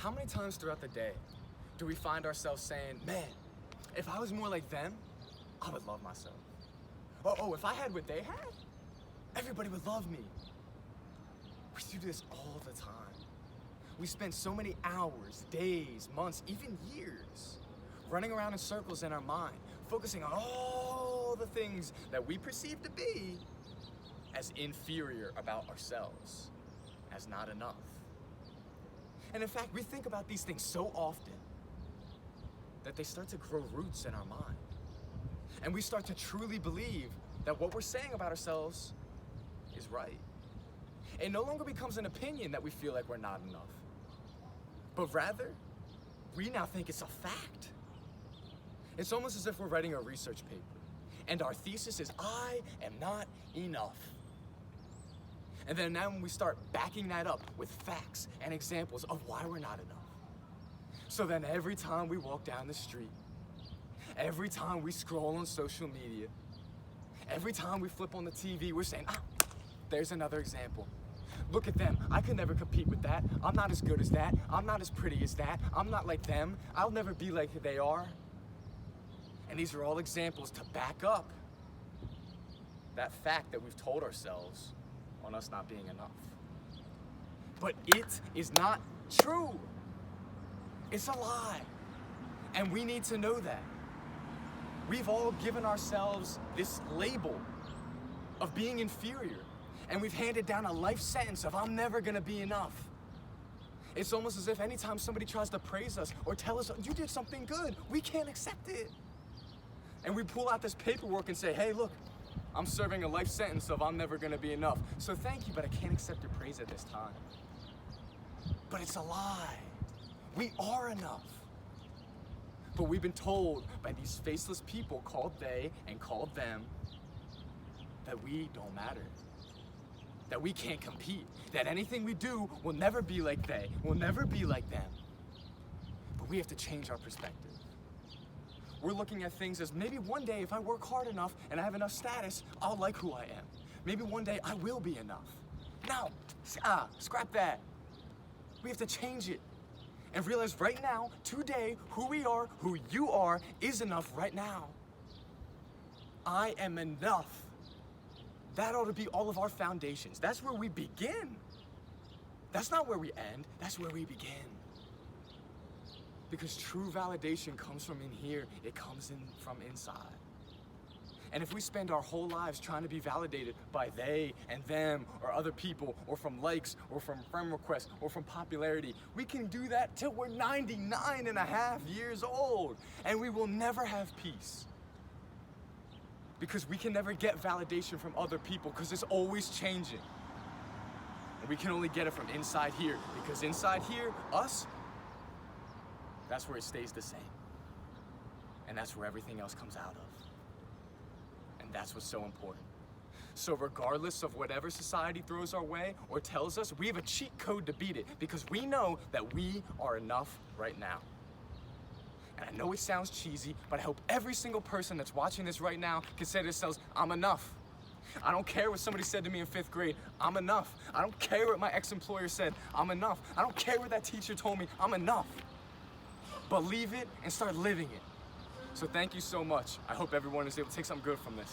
How many times throughout the day do we find ourselves saying, man, if I was more like them, I would love myself. Oh, if I had what they had, everybody would love me. We do this all the time. We spend so many hours, days, months, even years running around in circles in our mind, focusing on all the things that we perceive to be as inferior about ourselves, as not enough. And in fact, we think about these things so often that they start to grow roots in our mind. And we start to truly believe that what we're saying about ourselves is right. It no longer becomes an opinion that we feel like we're not enough, but rather, we now think it's a fact. It's almost as if we're writing a research paper, and our thesis is, I am not enough. And then now when we start backing that up with facts and examples of why we're not enough. So then every time we walk down the street, every time we scroll on social media, every time we flip on the TV, we're saying, there's another example. Look at them, I could never compete with that. I'm not as good as that. I'm not as pretty as that. I'm not like them. I'll never be like they are. And these are all examples to back up that fact that we've told ourselves on us not being enough. But it is not true. It's a lie. And we need to know that. We've all given ourselves this label of being inferior. And we've handed down a life sentence of I'm never gonna be enough. It's almost as if anytime somebody tries to praise us or tell us you did something good, we can't accept it. And we pull out this paperwork and say, hey, look, I'm serving a life sentence of I'm never gonna be enough. So thank you, but I can't accept your praise at this time. But it's a lie. We are enough. But we've been told by these faceless people called they and called them that we don't matter. That we can't compete. That anything we do will never be like they, will never be like them. But we have to change our perspective. We're looking at things as maybe one day if I work hard enough and I have enough status, I'll like who I am. Maybe one day I will be enough. No, scrap that. We have to change it and realize right now, today, who we are, who you are, is enough right now. I am enough. That ought to be all of our foundations. That's where we begin. That's not where we end, that's where we begin. Because true validation comes from in here, it comes in from inside. And if we spend our whole lives trying to be validated by they and them or other people or from likes or from friend requests or from popularity, we can do that till we're 99 and a half years old and we will never have peace. Because we can never get validation from other people because it's always changing. And we can only get it from inside here because inside here, us, that's where it stays the same. And that's where everything else comes out of. And that's what's so important. So regardless of whatever society throws our way or tells us, we have a cheat code to beat it because we know that we are enough right now. And I know it sounds cheesy, but I hope every single person that's watching this right now can say to themselves, I'm enough. I don't care what somebody said to me in 5th grade, I'm enough. I don't care what my ex-employer said, I'm enough. I don't care what that teacher told me, I'm enough. Believe it and start living it. So thank you so much. I hope everyone is able to take something good from this.